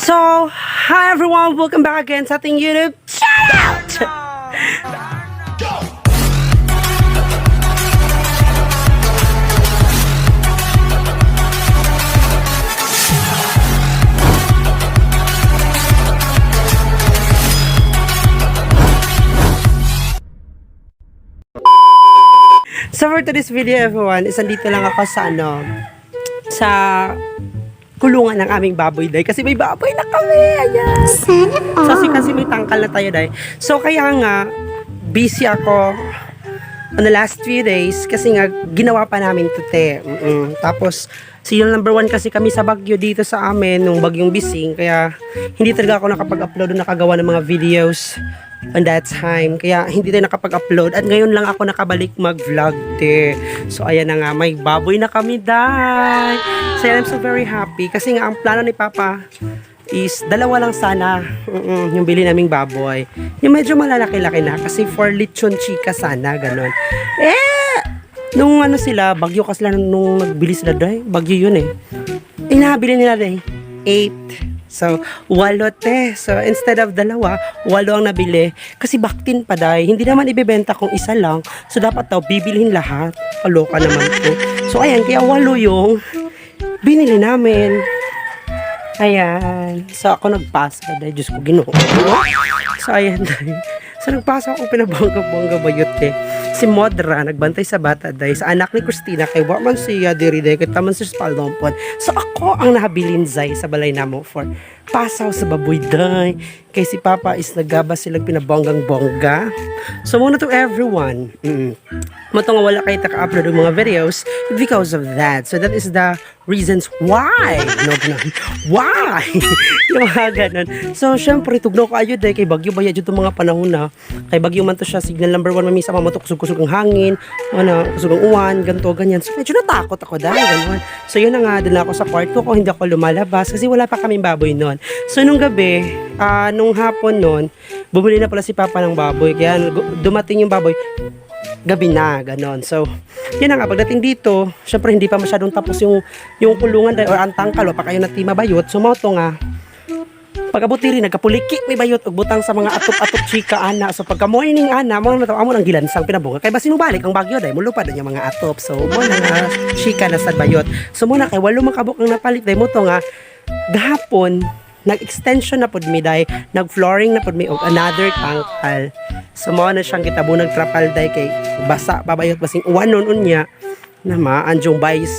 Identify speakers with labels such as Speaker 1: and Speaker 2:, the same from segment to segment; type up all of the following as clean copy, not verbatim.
Speaker 1: So, hi everyone! Welcome back again sa ating YouTube channel! So for today's video everyone, andito lang ako sa kulungan ng aming baboy day kasi may baboy na kami. Ayan. So kasi may tangkal na tayo day. So kaya nga busy ako on the last few days kasi nga ginawa pa namin tute. Tapos seal number 1 kasi kami sa Baguio dito sa amin nung bagyong Bising, kaya hindi talaga ako nakapag-upload o nakagawa ng mga videos on that time, kaya hindi tayo nakapag-upload at ngayon lang ako nakabalik mag-vlog So ayan na nga, may baboy na kami day. So I'm so very happy kasi nga ang plano ni Papa is dalawa lang sana yung bili naming baboy, yung medyo malalaki-laki na kasi for lechon chika sana ganon. Nung sila Bagyo kasi nung nagbili sila day, Bagyo yun nabili nila day 8. So, 8 So, instead of 2, 8 ang nabili. Kasi baktin pa day. Hindi naman ibebenta kung isa lang. So, dapat daw bibilhin lahat. Kaloka naman ko. So, ayan. Kaya 8 yung binili namin. Ayan. So, ako nagpasa day. Diyos ko, Ginoo. So, ayan day. So, nagpasa ako pinabangga-bangga bayot Si Modra, nagbantay sa bata day. Sa anak ni Christina, kay Waman siya diri day. Kay taman si Spaldompon. So, ako ang nahabilin zay sa balay namo for pasaw sa baboy day. Kay si Papa is nagabas silang pinabonggang-bongga. So, muna to everyone. Mato nga wala kayo taka-upload ng mga videos because of that. So, that is the reasons why. Why? Yung mga ganun. So, syempre, tugnaw ka ayod kay Bagyo ba yun mga panahon na. Kay Bagyo man to siya, signal number 1, mamisa mamoto, kusog-kusog ang hangin, kusog ang uwan, ganto, ganyan. So, medyo natakot ako dahil ganun. So, yun na nga, dala ako sa kwarto ko, hindi ako lumalabas kasi wala pa kaming baboy noon. So, nung gabi, nung hapon noon, bumili na pala si Papa ng baboy. Kaya dumating yung baboy, gabi na, ganon. So, yun na nga, pagdating dito, syempre hindi pa masyadong tapos yung kulungan dahil, or ang tangkal, pa kayo natima bayot. So, moto nga, pag-abuti rin, nagkapuliki may bayot, ug butang sa mga atop-atop chika, ana. So, pagka-morning, ana, mo na amo ng gilansang pinabunga. Kaya ba sinubalik ang Bagyo dahil mulupad yung mga atop. So, mo na nga, chika na sa bayot. So, mo na kay walo makabuk ang napalit dahil mo to nga, gahapon, nag-extension na pod mi day, nag-flooring na pod mi og another tangkal. So mo na siyang kitabo nagtrapal day kay basa pabayot basing uwan nun unya na maanjong bayis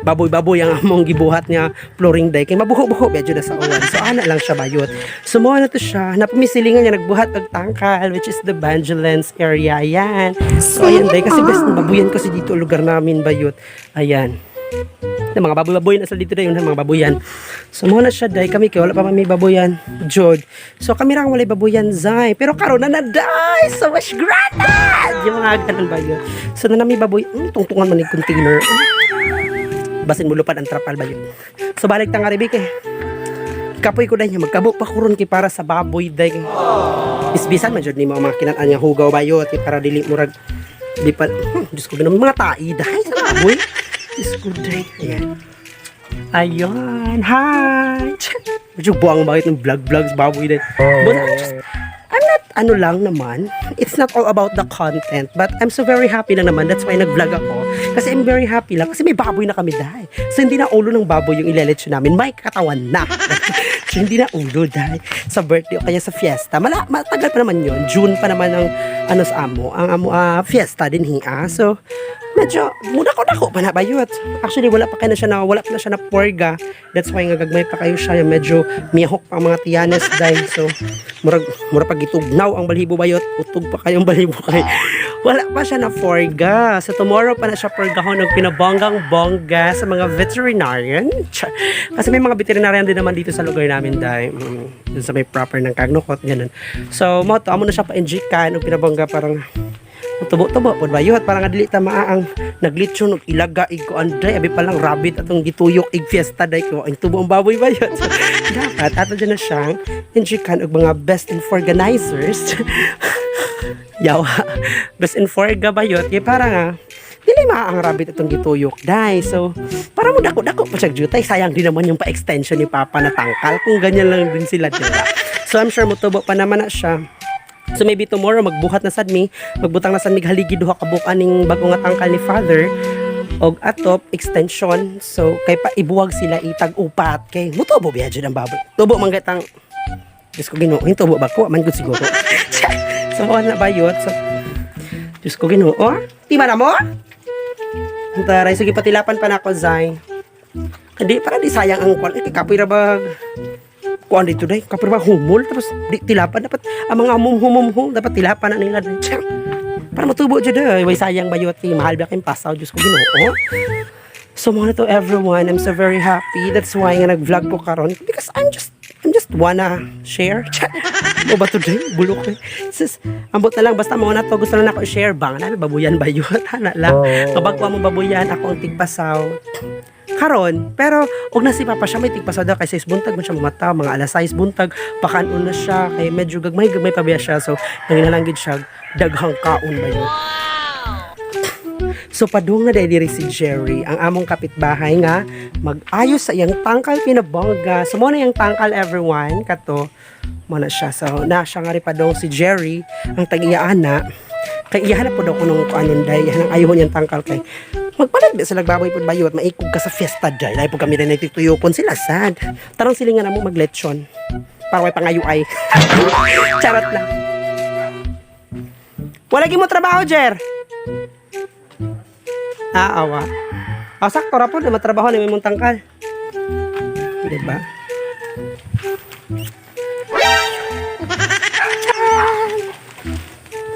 Speaker 1: baboy-baboy ang among gibuhat niya flooring day kay mabuho-buho medyo na sa uwan. So ana lang siya bayot. So mo na to siya, napamisilingan niya nagbuhat og tangkal which is the Banjolens area. Ayan. So ayan day kasi best babuyan kasi dito lugar namin bayot. Ayan. Na mga baboy-baboy na sa dito na yun, mga baboyan. So muna siya day kami kay wala pa may baboyan jod. So kami ra walay baboyan zay, pero karon na day. So much granted. Yung mga ganun ba yun. So na nami baboy, tungtungan man ni container. Basin mo lupad ang trapal ba yun. So balik tang aribik kapoy ko day magkabuk pa kuron kay para sa baboy day. Isbisan man jud ni mga kinan-an nga hugaw ba yun para dili murag di pa Diyos ko ganun mga tai day sa baboy. Is good day. Ayan. Ayun. Hi. Medyo buwang bakit ng vlogs baboy din. But I'm not, lang naman. It's not all about the content. But I'm so very happy lang naman. That's why nag-vlog ako. Kasi I'm very happy lang. Kasi may baboy na kami dahil. So hindi na ulo ng baboy yung ileletsyo namin. May katawan na. So hindi na ulo dahil sa birthday o kaya sa fiesta. Matagal pa naman yun. June pa naman ang sa amo. Ang fiesta din hiya. So medyo muna ko pa na bayot. Actually wala pa na siya na porga. That's why nga gagmay pa kayo siya. Medyo miyahok pa ang mga tiyanes dahil. So mura pag itugnaw ang balibo bayot. Utog pa kayong balibo kay. Wala pa siya na porga. So tomorrow pa na siya porgahon ng pinabonggang-bongga sa mga veterinarian. Kasi may mga veterinarian din naman dito sa lugar namin dahil dun sa may proper ng Kagnokot ganun. So amo na siya pa-injikan ng pinabongga parang tubo-tubo pod bayot para nga dili ta maaang naglitsyon og ilaga ig ko anday abi pa lang rabbit atong gituyok ig fiesta day ko ang tubo ang baboy bayot. So, dapat ato dyan na siyang injikan og mga best organizers yawa best in bayot kay para nga dili maaang rabbit atong gituyok day. So Para mo dako-dako pa siya jutay. Sayang din naman yung pa-extension ni Papa na tangkal. Kung ganyan lang din sila, diba? So, I'm sure mutubo pa naman na siya. So, maybe tomorrow, magbuhat na sad mi. Magbutang na sad mi haligi duha ka bukaning bago nga tangkal ni Father. Og atop, extension. So, kay pa ibuwag sila itag upat. Kay mutubo biya dyan ang baboy. Tubo man gatang. Diyos ko Ginoo. Tubo ba ko? Man good siguro. So, na bayot. So, Diyos ko Ginoo. Di ba na mo? Taray, sige patilapan pa na ako, Zay. Hindi, para di sayang ang kwan. Kapoy na ba? Kuan dito day. Kapoy na ba humol? Tapos di tilapan. Dapat, ang mga humum dapat tilapan na nila. Para matubo dyan day. Way sayang bayoti. Mahal ba kayong pasaw? Diyos ko Ginoo. So, mga na to everyone. I'm so very happy. That's why nga nag-vlog ko karon. Because I'm just wanna share. O ba today? Bulok eh. Sis, ambot na lang. Basta mo na to. Gusto na ako i-share. Bang na, babuyan ba yun? Hana lang. Kapag mo babuyan, ako ang tigpasaw. Karon, pero og na si Papa siya may tigpasaw daw kay 6 buntag man siya mamata, mga alas 6 buntag, pakanon na siya kay medyo gagmay pa biya siya. So, nanginalangid siya daghang kaon ba yun. So padung na diri si Jerry, ang among kapitbahay nga mag-ayos sa iyang tangkal pinabongga. So mo na iyang tangkal everyone kato mo na siya. So na siya nga ri padung si Jerry ang tag-iyaana. Kay iyahan na po daw ko nung anon day, ang ayaw niyang tangkal kay magpalag di sila baboy pud bayot, maikog ka sa fiesta day. Dahil po kami rin nagtituyopon sila sad. Tarong silingan na mo maglechon. Para may pangayo ay. Charot lang. Wala gi mo trabaho, Jer. Awa. Sakto ra po na matrabaho ni may tangkal. Diba?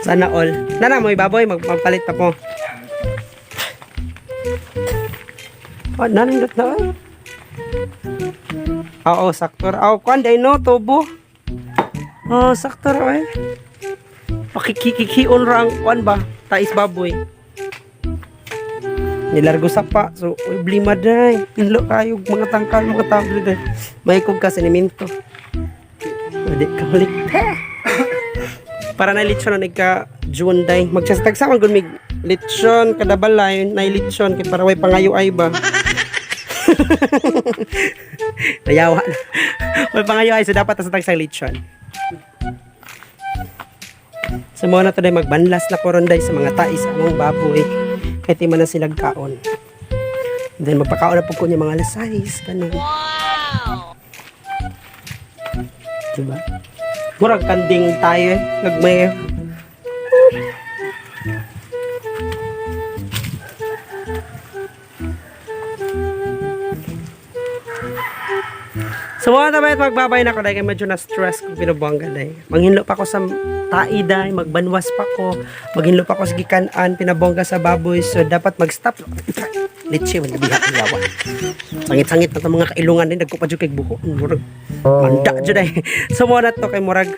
Speaker 1: Sana all. Nana mo baboy magpalit pa po. Nanindot na ay. Oo, sakto ra. Kuan day no tubo. Sakto ra ay. Pakikikion ra ang kuan ba? Tais baboy. Nilargo sa pa. So, blima day. Inlo kayo, mga tangkal, mga tablo day. May kog ka siniminto. Pwede ka ulit. Para na lechon na nagka-June day. Magsastagsaman kung may lechon, kadabalay, na lechon, kaya para way pangayo ay ba. Nayawa na. Way pangayo ay, so dapat sa tagsang lechon. Sa mga na to day, magbanlas na koron day sa mga tais, among baboy. Kahit di man na silang kaon. Then magpakaon na po ko niya mga lasais. Ganun. Wow! Diba? Murag kanding tayo eh. Nagmay. So mga tabayat, magbabay na ko dahil medyo na-stress kung pinabongga dahil. Manghinlo pa ko sa tai dahil, magbanwas pa ko, maghinlo pa ko sa gikanan, pinabongga sa baboy. So dapat mag-stop. Litsi, magbihat ang yawa. Sangit-sangit na itong mga kailungan din, nagkupadyo kay buho. Murag, manda dyan dahil. So mga na to kay murag,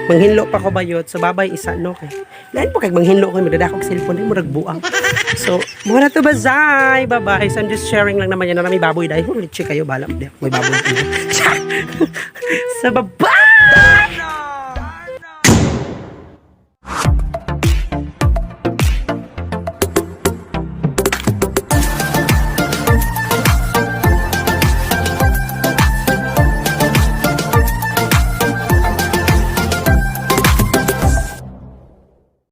Speaker 1: manghinlo pa ko bayot. So babay isa no kay. Lain po kay manghinlo ko, magdadakog cellphone din, murag buang. So, muna to ba, Zay? Bye-bye. So, I'm just sharing lang naman yan na may baboy dahil. Litsi kayo, balam. May baboy. So, bye-bye!